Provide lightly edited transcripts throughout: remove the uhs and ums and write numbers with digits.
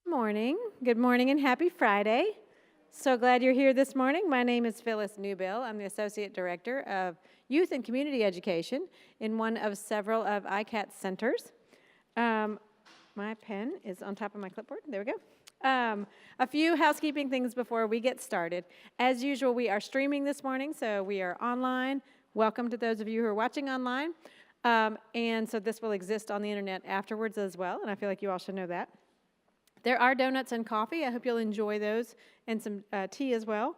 Morning. Good morning and happy Friday. So glad you're here this morning. My name is Phyllis Newbill. I'm the Associate Director of Youth and Community Education in one of several of ICAT centers. My pen is on top of my clipboard. There we go. A few housekeeping things before we get started. As usual, we are streaming this morning, so we are online. Welcome to those of you who are watching online. And so this will exist on the internet afterwards as well, and I feel like you all should know that. There are donuts and coffee. I hope you'll enjoy those, and some tea as well.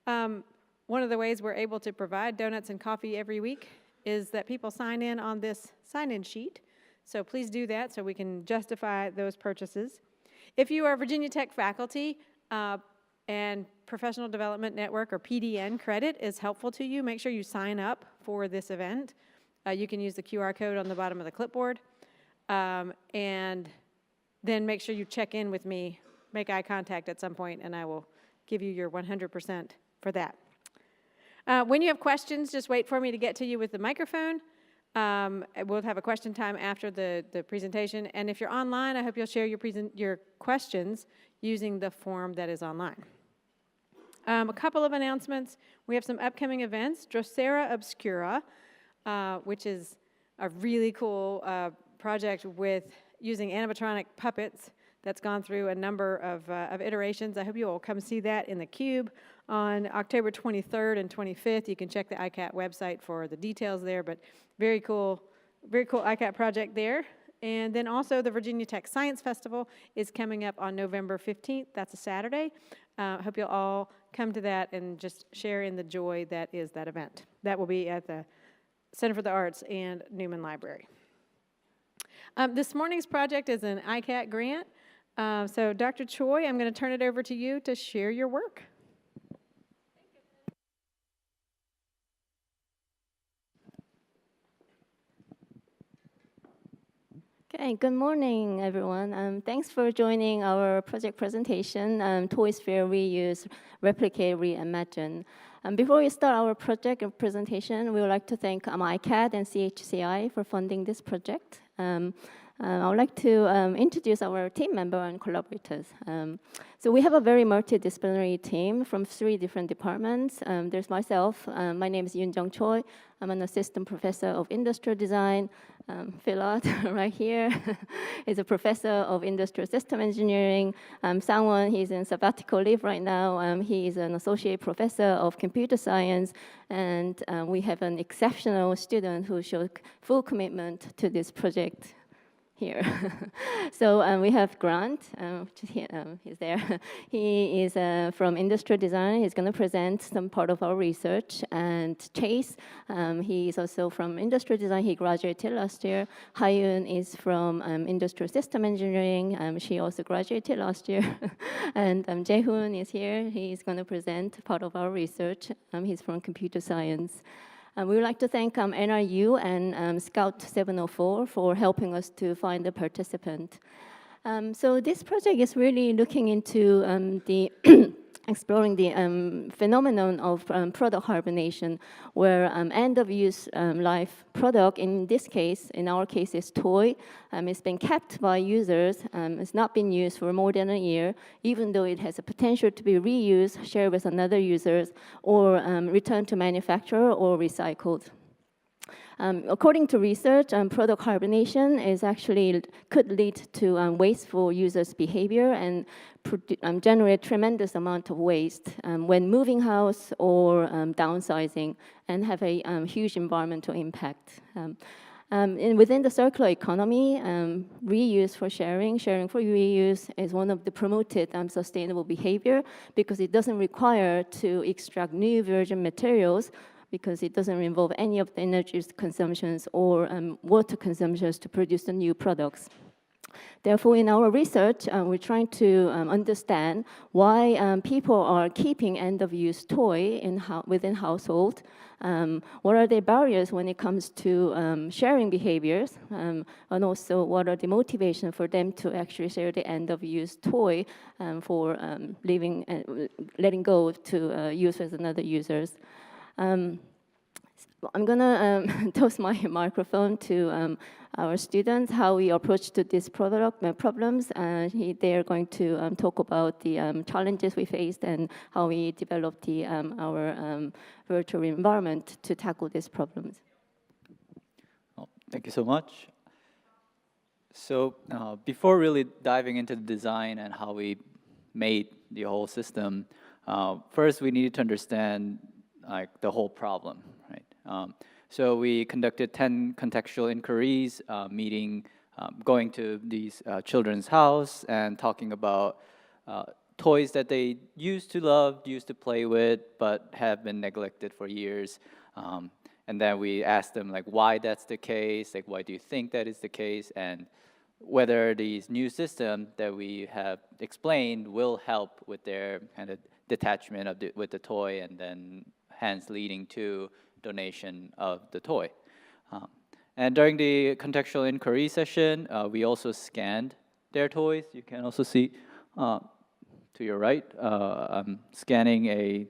One of the ways we're able to provide donuts and coffee every week is that people sign in on this sign-in sheet. So please do that so we can justify those purchases. If you are Virginia Tech faculty and Professional Development Network or PDN credit is helpful to you, make sure you sign up for this event. You can use the QR code on the bottom of the clipboard. And then make sure you check in with me, make eye contact at some point, and I will give you your 100% for that. When you have questions, just wait for me to get to you with the microphone. We'll have a question time after the presentation, and if you're online, I hope you'll share your questions using the form that is online. A couple of announcements. We have some upcoming events. Drosera Obscura, which is a really cool project with using animatronic puppets that's gone through a number of iterations. I hope you will come see that in the Cube on October 23rd and 25th. You can check the ICAT website for the details there, but very cool ICAT project there. And then also the Virginia Tech Science Festival is coming up on November 15th. That's a Saturday. I hope you'll all come to that and just share in the joy that is that event. That will be at the Center for the Arts and Newman Library. This morning's project is an ICAT grant. So Dr. Choi, I'm going to turn it over to you to share your work. Okay, good morning, everyone. Thanks for joining our project presentation, ToySphere Reuse, Replicate, Reimagine. Before we start our project presentation, we would like to thank ICAT and CHCI for funding this project. I would like to introduce our team member and collaborators. So we have a very multidisciplinary team from 3 different departments. There's myself. My name is Yoon-Jung Choi. I'm an assistant professor of industrial design. Philot, right here, is a professor of industrial system engineering. Sang-won, he's in sabbatical leave right now. He is an associate professor of computer science. And we have an exceptional student who showed full commitment to this project here. So we have Grant, he's there. He is from industrial design. He's going to present some part of our research. And Chase, he is also from industrial design. He graduated last year. Hyun is from industrial system engineering. She also graduated last year. And Jae-hoon is here. He's going to present part of our research. He's from computer science. We would like to thank NRU and Scout 704 for helping us to find the participant. So this project is really looking into exploring the phenomenon of product hibernation, where end-of-use life product, in this case, in our case, is toy, is being kept by users. It's not been used for more than a year, even though it has a potential to be reused, shared with another users, or returned to manufacturer or recycled. According to research, product hibernation could lead to wasteful users' behavior and generate tremendous amount of waste when moving house or downsizing, and have a huge environmental impact. And within the circular economy, reuse for sharing for reuse is one of the promoted sustainable behavior, because it doesn't require to extract new virgin materials, because it doesn't involve any of the energy consumptions or water consumptions to produce the new products. Therefore, in our research, we're trying to understand why people are keeping end-of-use toy within household. What are the barriers when it comes to sharing behaviors, and also what are the motivation for them to actually share the end-of-use toy for letting go to use with another users. I'm gonna toss my microphone to our students, how we approach to these problems. They are going to talk about the challenges we faced and how we developed our virtual environment to tackle these problems. Oh, thank you so much. So before really diving into the design and how we made the whole system, first we needed to understand like the whole problem, right? So we conducted 10 contextual inquiries, going to these children's house and talking about toys that they used to love, used to play with, but have been neglected for years. And then we asked them like why that's the case, like why do you think that is the case, and whether these new system that we have explained will help with their kind of detachment of with the toy, and then hence leading to donation of the toy. And during the contextual inquiry session, we also scanned their toys. You can also see to your right, I'm scanning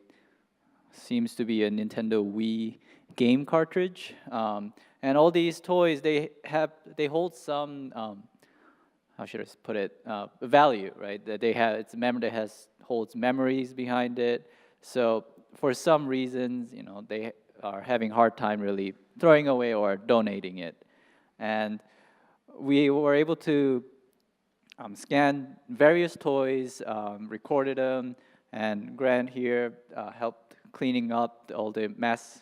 seems to be a Nintendo Wii game cartridge. And all these toys, they hold some, how should I put it, value, right? That they have, it's a memory that holds memories behind it. So for some reasons, you know, they are having a hard time really throwing away or donating it. And we were able to scan various toys, recorded them, and Grant here helped cleaning up all the mess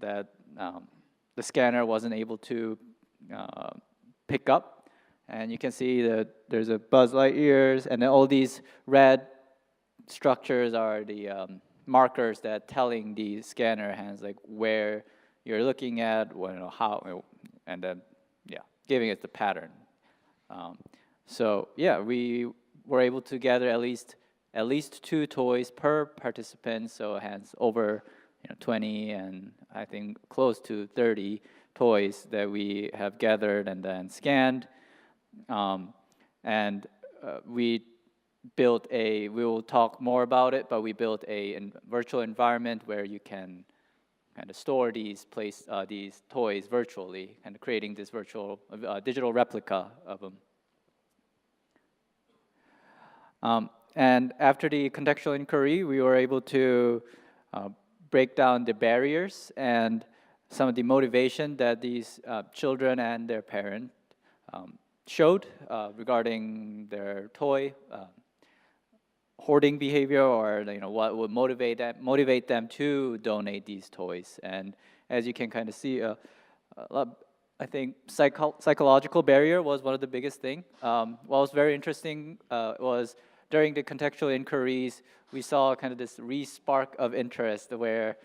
that the scanner wasn't able to pick up. And you can see that there's a Buzz Lightyears, and then all these red structures are the markers that telling the scanner hands like where you're looking at, how, and then giving it the pattern. So yeah, we were able to gather at least 2 toys per participant. So hence over 20 and I think close to 30 toys that we have gathered and then scanned. We will talk more about it, but we built a virtual environment where you can kind of store these toys virtually, and creating this virtual digital replica of them. And after the contextual inquiry, we were able to break down the barriers and some of the motivation that these children and their parent showed regarding their toy hoarding behavior, or what would motivate them to donate these toys. And as you can kind of see, I think psychological barrier was one of the biggest thing. What was very interesting was during the contextual inquiries, we saw kind of this re-spark of interest where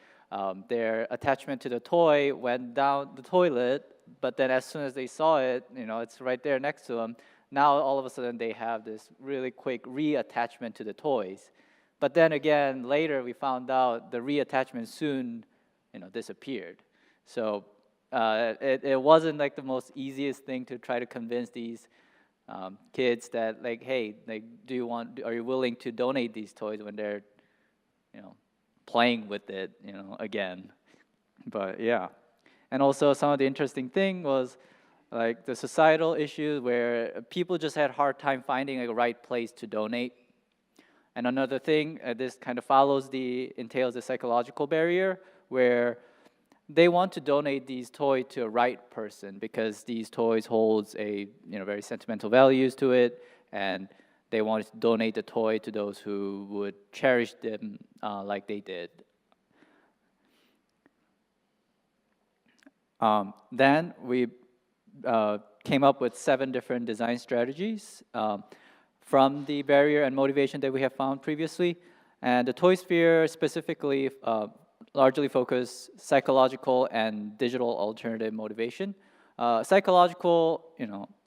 their attachment to the toy went down the toilet, but then as soon as they saw it, it's right there next to them. Now all of a sudden they have this really quick reattachment to the toys. But then again, later we found out the reattachment soon, disappeared. So it wasn't like the most easiest thing to try to convince these kids that like, hey, like, are you willing to donate these toys when they're, playing with it, again. But yeah. And also some of the interesting thing was like the societal issues where people just had a hard time finding a right place to donate. And another thing, this kind of entails the psychological barrier where they want to donate these toys to a right person because these toys holds a very sentimental values to it, and they want to donate the toy to those who would cherish them like they did. Then we came up with 7 different design strategies from the barrier and motivation that we have found previously. And the ToySphere specifically largely focus psychological and digital alternative motivation. Psychological,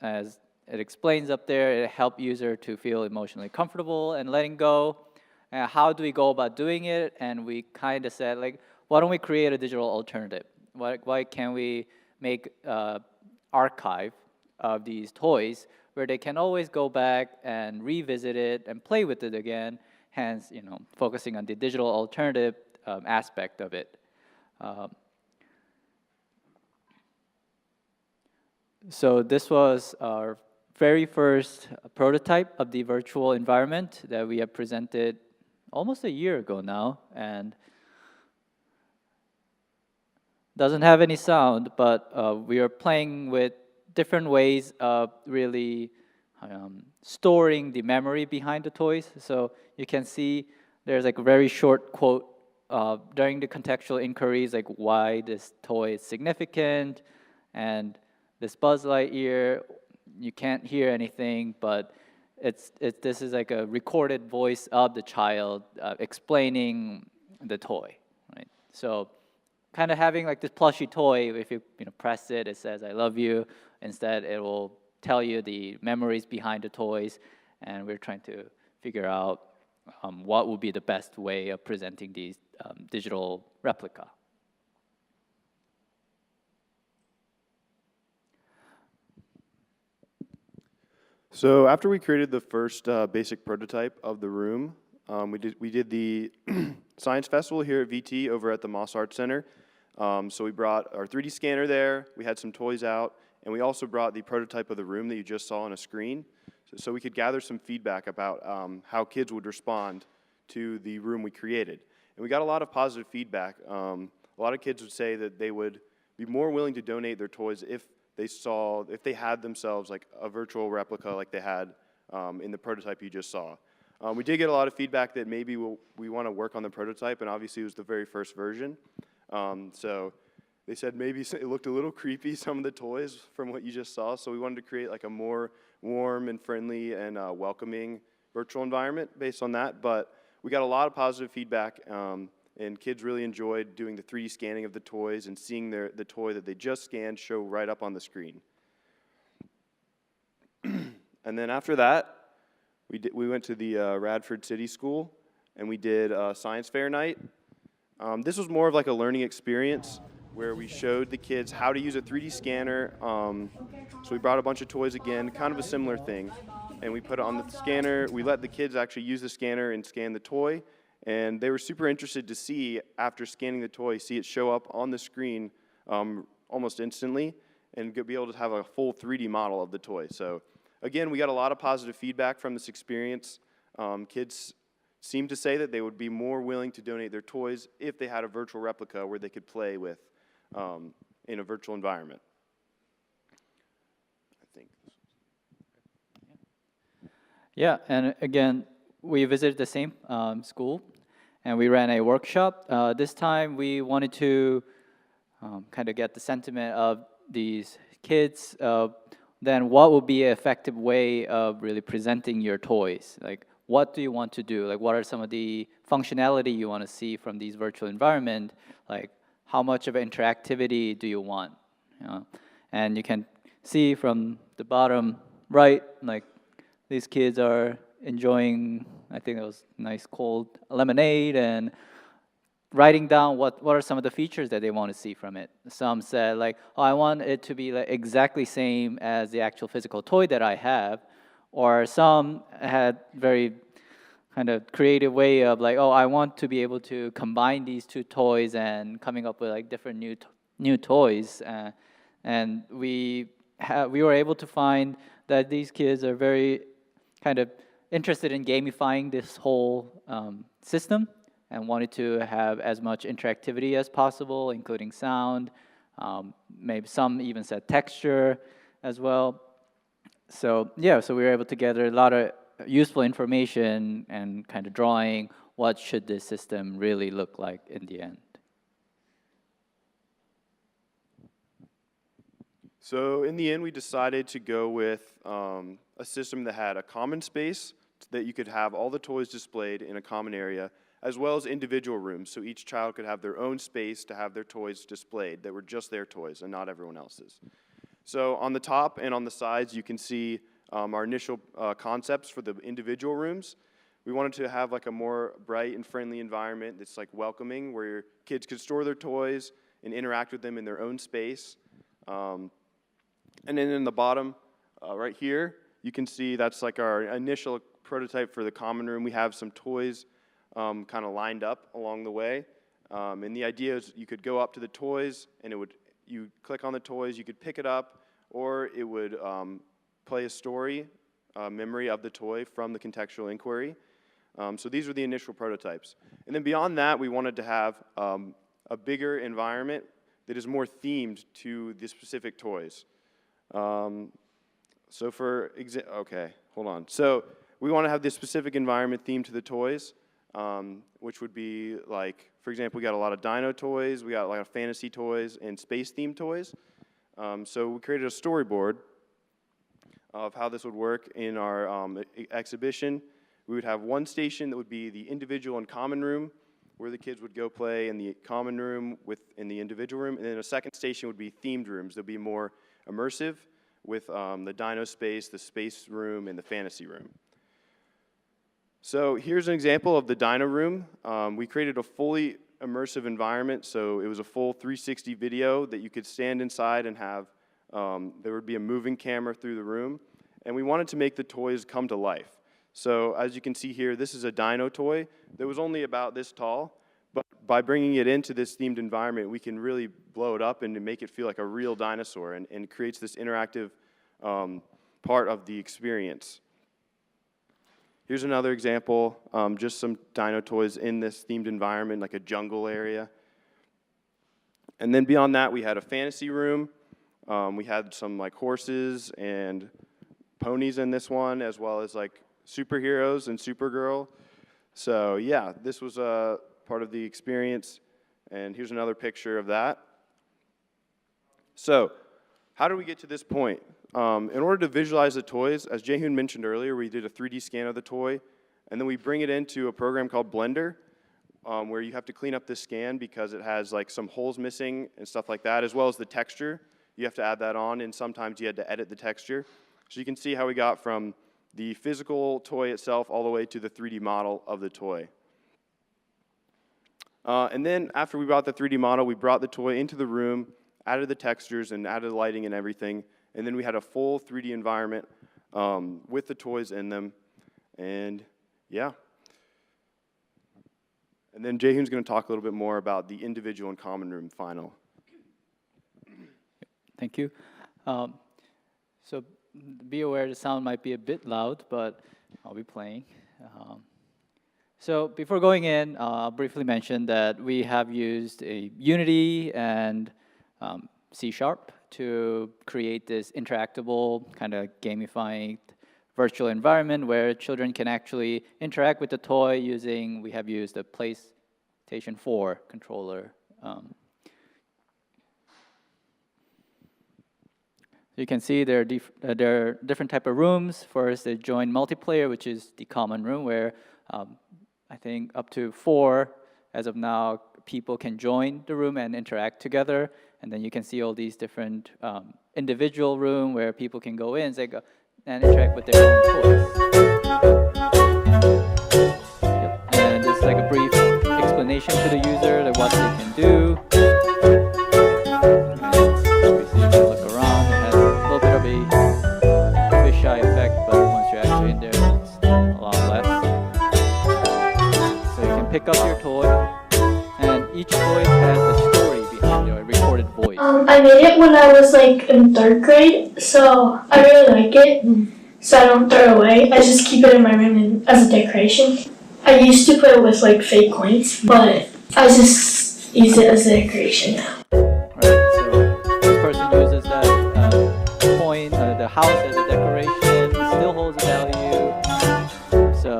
as it explains up there, it helps user to feel emotionally comfortable and letting go. How do we go about doing it? And we kind of said, like, why don't we create a digital alternative? Why can't we make archive of these toys where they can always go back and revisit it and play with it again, hence, focusing on the digital alternative aspect of it. So this was our very first prototype of the virtual environment that we have presented almost a year ago now, and doesn't have any sound, but we are playing with different ways of really storing the memory behind the toys. So you can see there's like a very short quote during the contextual inquiries, like why this toy is significant, and this Buzz Lightyear, you can't hear anything, but this is like a recorded voice of the child explaining the toy, right? So kind of having like this plushy toy, if you press it, it says, "I love you." Instead, it will tell you the memories behind the toys, and we're trying to figure out what would be the best way of presenting these digital replica. So after we created the first basic prototype of the room, we did the science festival here at VT over at the Moss Arts Center. So we brought our 3D scanner there, we had some toys out, and we also brought the prototype of the room that you just saw on a screen, so we could gather some feedback about how kids would respond to the room we created. And we got a lot of positive feedback. A lot of kids would say that they would be more willing to donate their toys if they had themselves like a virtual replica like they had in the prototype you just saw. We did get a lot of feedback that maybe we want to work on the prototype, and obviously it was the very first version. So they said maybe it looked a little creepy, some of the toys from what you just saw, so we wanted to create like a more warm and friendly and welcoming virtual environment based on that. But we got a lot of positive feedback, and kids really enjoyed doing the 3D scanning of the toys and seeing the toy that they just scanned show right up on the screen. And then after that, we went to the Radford City School, and we did science fair night. This was more of like a learning experience where we showed the kids how to use a 3D scanner. So we brought a bunch of toys again, kind of a similar thing, and we put it on the scanner. We let the kids actually use the scanner and scan the toy, and they were super interested to see, after scanning the toy, see it show up on the screen almost instantly and be able to have a full 3D model of the toy. So again, we got a lot of positive feedback from this experience. Kids seemed to say that they would be more willing to donate their toys if they had a virtual replica where they could play with in a virtual environment. I think. Yeah, and again, we visited the same school, and we ran a workshop. This time, we wanted to kind of get the sentiment of these kids. Then, what would be an effective way of really presenting your toys? Like, what do you want to do? Like, what are some of the functionality you want to see from these virtual environment? Like, how much of interactivity do you want? You know? And you can see from the bottom right, like, these kids are enjoying, I think it was nice cold lemonade, and writing down what are some of the features that they want to see from it. Some said like, oh, I want it to be like exactly same as the actual physical toy that I have. Or some had very kind of creative way of like, oh, I want to be able to combine these two toys and coming up with like different new toys. And we were able to find that these kids are very kind of interested in gamifying this whole system and wanted to have as much interactivity as possible, including sound. Maybe some even said texture as well. So yeah, so we were able to gather a lot of useful information and kind of drawing what should this system really look like in the end. So in the end, we decided to go with a system that had a common space that you could have all the toys displayed in a common area, as well as individual rooms, so each child could have their own space to have their toys displayed that were just their toys and not everyone else's. So on the top and on the sides, you can see our initial concepts for the individual rooms. We wanted to have like a more bright and friendly environment that's like welcoming, where your kids could store their toys and interact with them in their own space. And then in the bottom, right here, you can see that's like our initial prototype for the common room. We have some toys kind of lined up along the way. And the idea is you could go up to the toys, and you click on the toys, you could pick it up, or it would play a story, memory of the toy from the contextual inquiry. So these were the initial prototypes. And then beyond that, we wanted to have a bigger environment that is more themed to the specific toys. So for okay, hold on. So we want to have this specific environment themed to the toys, which would be like, for example, we got a lot of dino toys, we got a lot of fantasy toys, and space-themed toys. So we created a storyboard of how this would work in our exhibition. We would have one station that would be the individual and common room, where the kids would go play in the common room in the individual room, and then a second station would be themed rooms that would be more immersive with the dino space, the space room, and the fantasy room. So here's an example of the dino room. We created a fully immersive environment, so it was a full 360 video that you could stand inside and have, there would be a moving camera through the room, and we wanted to make the toys come to life. So as you can see here, this is a dino toy that was only about this tall, but by bringing it into this themed environment, we can really blow it up and make it feel like a real dinosaur, and it creates this interactive part of the experience. Here's another example, just some dino toys in this themed environment, like a jungle area. And then beyond that, we had a fantasy room. We had some like horses and ponies in this one, as well as like superheroes and Supergirl. So yeah, this was a part of the experience. And here's another picture of that. So how do we get to this point? In order to visualize the toys, as Jaehoon mentioned earlier, we did a 3D scan of the toy, and then we bring it into a program called Blender, where you have to clean up this scan because it has like some holes missing and stuff like that, as well as the texture. You have to add that on, and sometimes you had to edit the texture. So you can see how we got from the physical toy itself all the way to the 3D model of the toy. And then after we brought the 3D model, we brought the toy into the room, added the textures, and added the lighting and everything. And then we had a full 3D environment with the toys in them. And yeah. And then Jaehoon's going to talk a little bit more about the individual and common room final. Thank you. So be aware the sound might be a bit loud, but I'll be playing. So before going in, I'll briefly mention that we have used a Unity and C# to create this interactable, kind of gamifying virtual environment where children can actually interact with the toy using, we have used a PlayStation 4 controller. You can see there are different type of rooms. First, the joint multiplayer, which is the common room, where I think up to 4, as of now, people can join the room and interact together. And then you can see all these different individual room where people can go in and interact with their own toys. Yep. And just like a brief explanation to the user of what they can do. Obviously, you can look around. It has a little bit of a fisheye effect, but once you're actually in there, it's a lot less. So you can pick up your toy, and each toy has a story behind it, a recorded voice. I made it when I was like in 3rd grade, so I really like it. So I don't throw it away. I just keep it in my room as a decoration. I used to play with like fake coins, but I just use it as a decoration now. Right, so this person uses that coin, the house as a decoration, still holds a value. So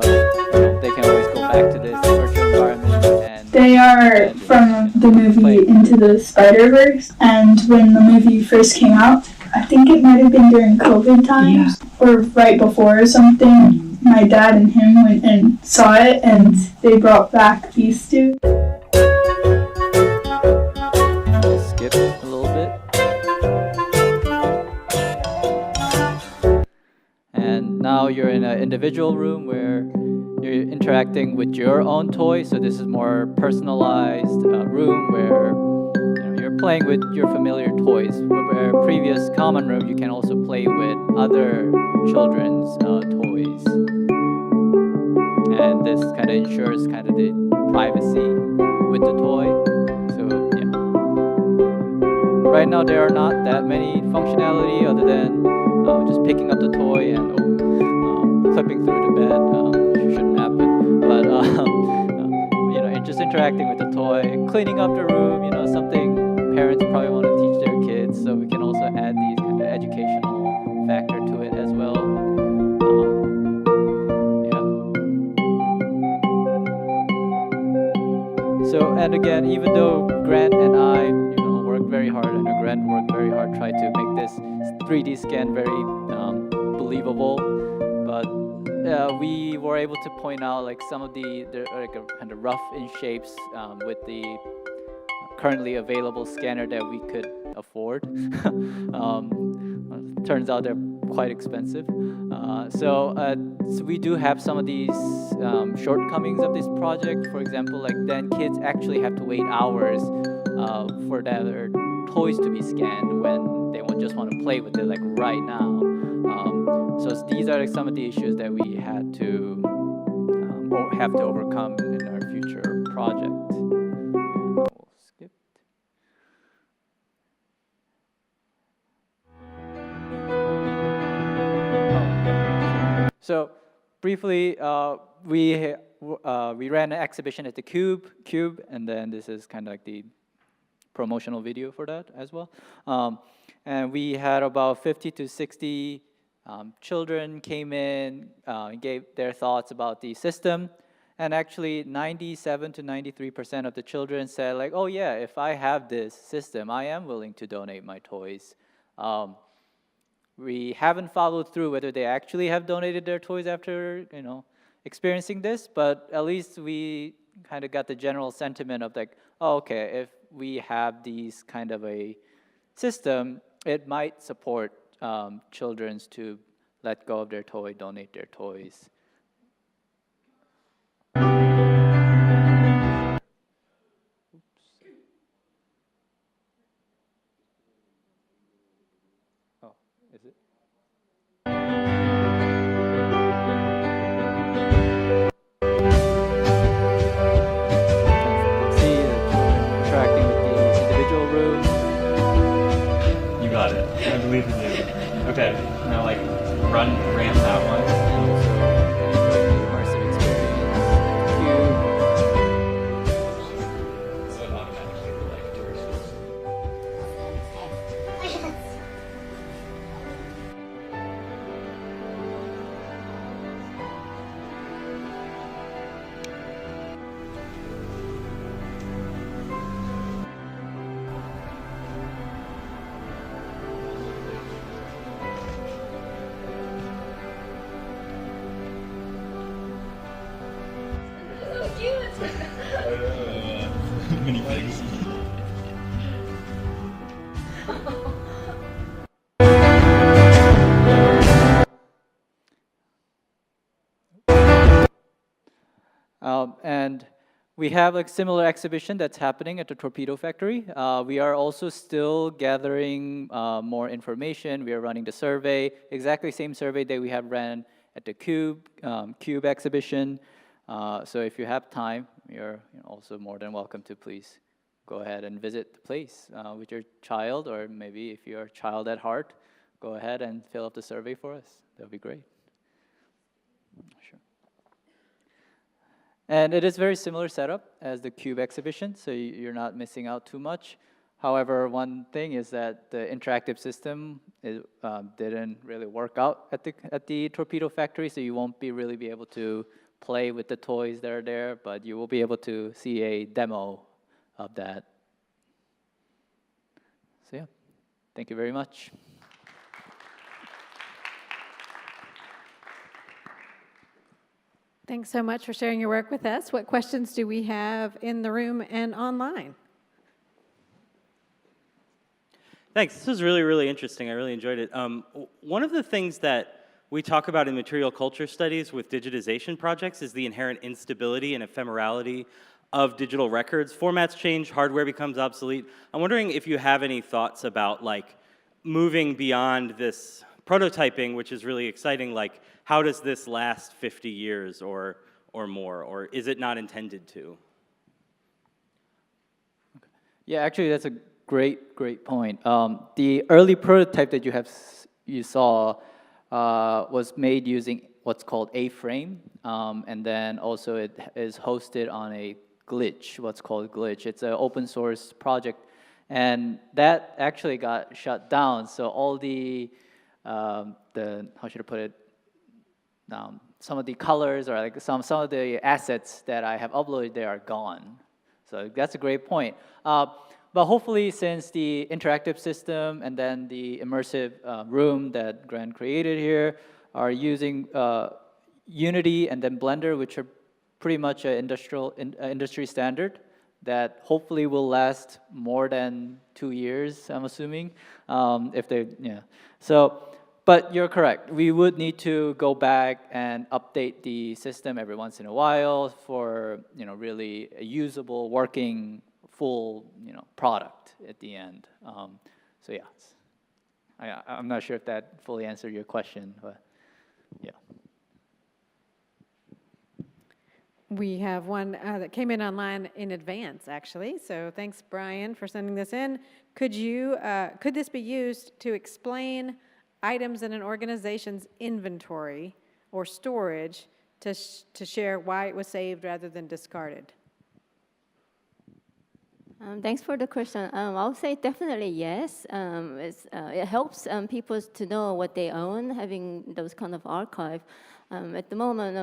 they can always go back to this virtual environment and they are from the movie Into the Spider-Verse, and when the movie first came out, I think it might have been during COVID times, or right before or something, my dad and him went and saw it, and they brought back these two. I'll skip a little bit. And now you're in an individual room where you're interacting with your own toy, so this is more personalized room where you're playing with your familiar toys. Where previous common room, you can also play with other children's toys. And this kind of ensures kind of the privacy with the toy. So yeah. right now there are not that many functionality other than just picking up the toy and clipping through the bed. Shouldn't happen, but just interacting with the toy, cleaning up the room. Something parents probably want to teach their kids. So we can also add these kind of educational factor to it as well. So, and again, even though Grant and I, worked very hard, and Grant worked very hard, tried to make this 3D scan very believable, but we were able to point out like some of the like kind of rough in shapes with the currently available scanner that we could afford. Turns out they're quite expensive. So we do have some of these shortcomings of this project. For example, like then kids actually have to wait hours for their toys to be scanned when they just want to play with it like right now. So these are like some of the issues that we had to or have to overcome in our future project. We'll skip. So briefly, we ran an exhibition at the Cube, and then this is kind of like the promotional video for that as well. And we had about 50 to 60 children came in, gave their thoughts about the system, and actually 97 to 93% of the children said like, oh yeah, if I have this system, I am willing to donate my toys. We haven't followed through whether they actually have donated their toys after experiencing this, but at least we kind of got the general sentiment of like, oh, okay, if we have these kind of a system, it might support children to let go of their toy, donate their toys. Oh, is it? See, interacting with the individual room. You got it. I believe in you. Okay, now like ramp that one. And also immersive experience. So it automatically like mini pigs. And we have a similar exhibition that's happening at the Torpedo Factory. We are also still gathering more information. We are running the survey, exactly same survey that we have ran at the Cube exhibition. So if you have time, you're also more than welcome to please go ahead and visit the place with your child, or maybe if you're a child at heart, go ahead and fill out the survey for us. That would be great. Sure. And it is very similar setup as the Cube exhibition, so you're not missing out too much. However, one thing is that the interactive system didn't really work out at the Torpedo Factory, so you won't really be able to play with the toys that are there, but you will be able to see a demo of that. So yeah, thank you very much. Thanks so much for sharing your work with us. What questions do we have in the room and online? Thanks. This was really, really interesting. I really enjoyed it. One of the things that we talk about in material culture studies with digitization projects is the inherent instability and ephemerality of digital records. Formats change, hardware becomes obsolete. I'm wondering if you have any thoughts about like moving beyond this prototyping, which is really exciting, like how does this last 50 years or more, or is it not intended to? Yeah, actually that's a great point. The early prototype that you saw was made using what's called A-frame, and then also it is hosted on a glitch, what's called glitch. It's an open source project, and that actually got shut down. So all the how should I put it? Some of the colors or like some of the assets that I have uploaded there are gone. So that's a great point. But hopefully, since the interactive system and then the immersive room that Grant created here are using Unity and then Blender, which are pretty much an industry standard that hopefully will last more than 2 years, I'm assuming, if they, yeah. So, but you're correct. We would need to go back and update the system every once in a while for, really a usable, working, full, product at the end. So yeah, I'm not sure if that fully answered your question, but yeah. We have one that came in online in advance, actually. So thanks, Brian, for sending this in. Could this be used to explain items in an organization's inventory or storage to share why it was saved rather than discarded? Thanks for the question. I'll say definitely yes. It helps people to know what they own, having those kind of archive. At the moment, a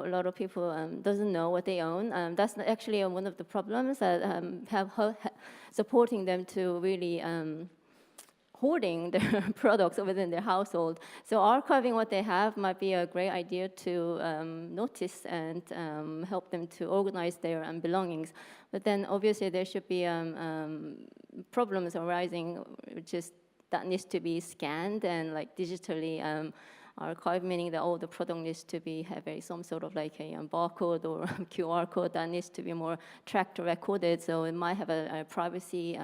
lot of people doesn't know what they own. That's actually one of the problems that supporting them to really hoarding their products within their household. So archiving what they have might be a great idea to notice and help them to organize their belongings. But then obviously there should be problems arising, which is that needs to be scanned and like digitally archive, meaning that all the product needs to be have some sort of like a barcode or QR code that needs to be more tracked or recorded. So it might have a privacy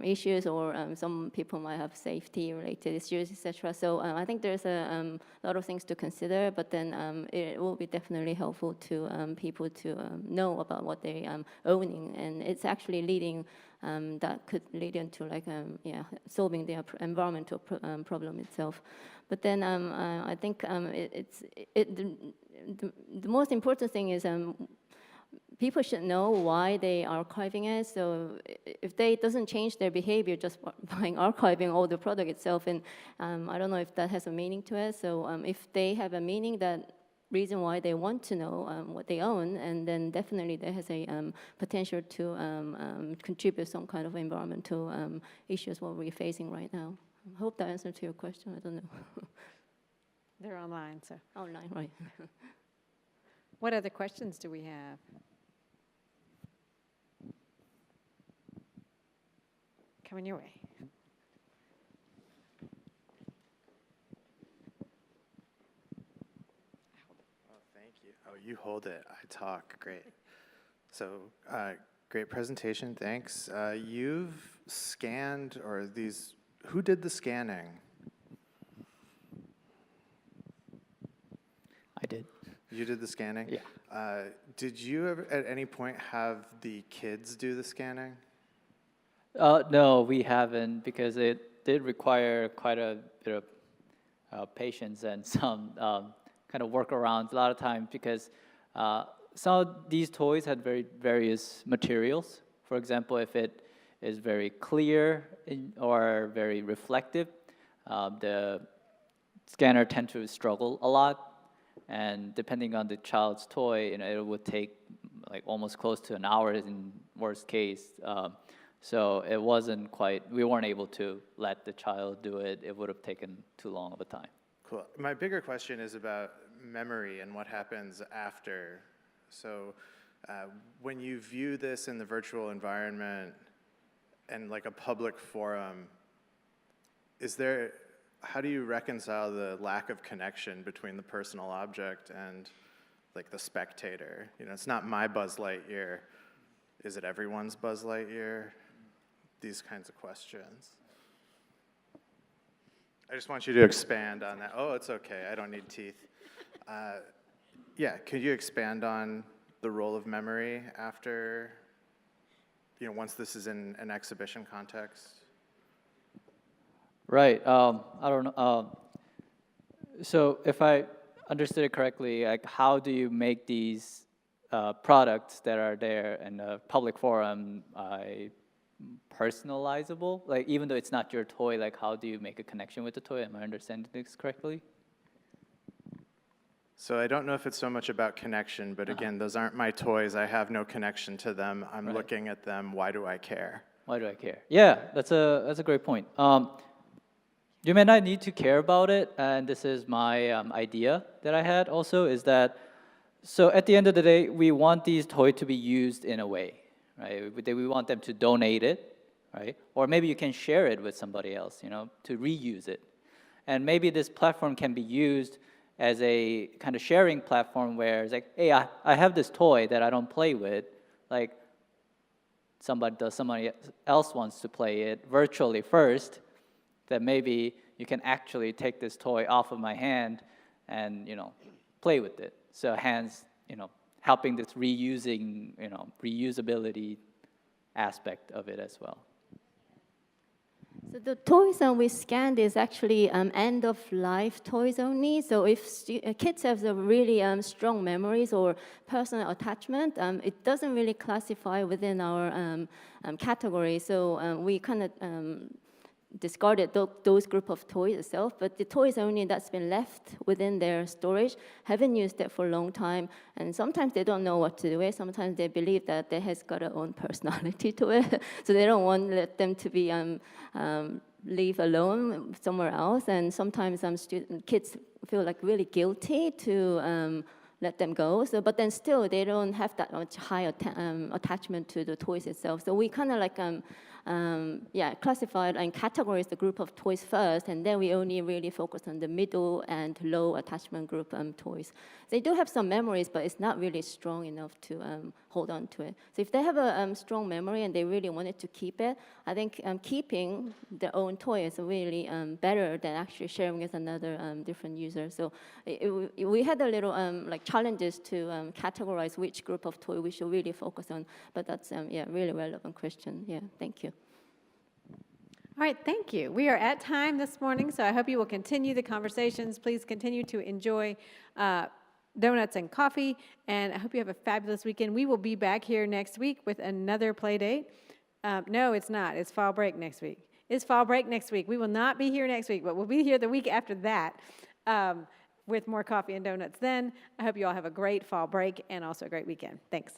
issues, or some people might have safety-related issues, etc. So I think there's a lot of things to consider, but then it will be definitely helpful to people to know about what they're owning, and it's actually leading, that could lead into like, solving the environmental problem itself. But then I think the most important thing is people should know why they are archiving it. So if they doesn't change their behavior just by archiving all the product itself, and I don't know if that has a meaning to it. So if they have a meaning, that reason why they want to know what they own, and then definitely there has a potential to contribute some kind of environmental issues what we're facing right now. I hope that answered to your question. I don't know. They're online, so. Online, right. What other questions do we have? Coming your way. Oh, thank you. Oh, you hold it. I talk. Great. So, great presentation. Thanks. You've scanned, or these, who did the scanning? I did. You did the scanning? Yeah. Did you ever, at any point, have the kids do the scanning? No, we haven't, because it did require quite a bit of patience and some kind of workarounds a lot of times, because some of these toys had various materials. For example, if it is very clear or very reflective, the scanner tend to struggle a lot. And depending on the child's toy, it would take like almost close to an hour in worst case. So it wasn't quite, we weren't able to let the child do it. It would have taken too long of a time. Cool. My bigger question is about memory and what happens after. So when you view this in the virtual environment and like a public forum, how do you reconcile the lack of connection between the personal object and like the spectator? It's not my Buzz Lightyear. Is it everyone's Buzz Lightyear? These kinds of questions. I just want you to expand on that. Oh, it's okay. I don't need teeth. Yeah, could you expand on the role of memory after once this is in an exhibition context? Right. I don't know. So if I understood it correctly, like how do you make these products that are there in a public forum personalizable? Like even though it's not your toy, like how do you make a connection with the toy? Am I understanding this correctly? So I don't know if it's so much about connection, but again, those aren't my toys. I have no connection to them. I'm looking at them. Why do I care? Why do I care? Yeah, that's a great point. You may not need to care about it, and this is my idea that I had also, is that, so at the end of the day, we want these toys to be used in a way, right? We want them to donate it, right? Or maybe you can share it with somebody else, to reuse it. And maybe this platform can be used as a kind of sharing platform where it's like, hey, I have this toy that I don't play with, like somebody else wants to play it virtually first, that maybe you can actually take this toy off of my hand and, play with it. So hence, helping this reusability aspect of it as well. So the toys that we scanned is actually end-of-life toys only. So if kids have the really strong memories or personal attachment, it doesn't really classify within our category. So we kind of discarded those group of toys itself, but the toys only that's been left within their storage haven't used it for a long time, and sometimes they don't know what to do with. Sometimes they believe that they has got their own personality to it, so they don't want to let them to be leave alone somewhere else. And sometimes kids feel like really guilty to let them go. So, but then still they don't have that much high attachment to the toys itself. So we kind of like classified and categorized the group of toys first, and then we only really focus on the middle and low attachment group toys. They do have some memories, but it's not really strong enough to hold on to it. So if they have a strong memory and they really wanted to keep it, I think keeping their own toy is really better than actually sharing with another different user. So we had a little like challenges to categorize which group of toy we should really focus on. But that's really relevant question. Yeah, thank you. All right, thank you. We are at time this morning, so I hope you will continue the conversations. Please continue to enjoy donuts and coffee, and I hope you have a fabulous weekend. We will be back here next week with another Playdate. No, it's not. It's fall break next week. It's fall break next week. We will not be here next week, but we'll be here the week after that with more coffee and donuts then. I hope you all have a great fall break and also a great weekend. Thanks.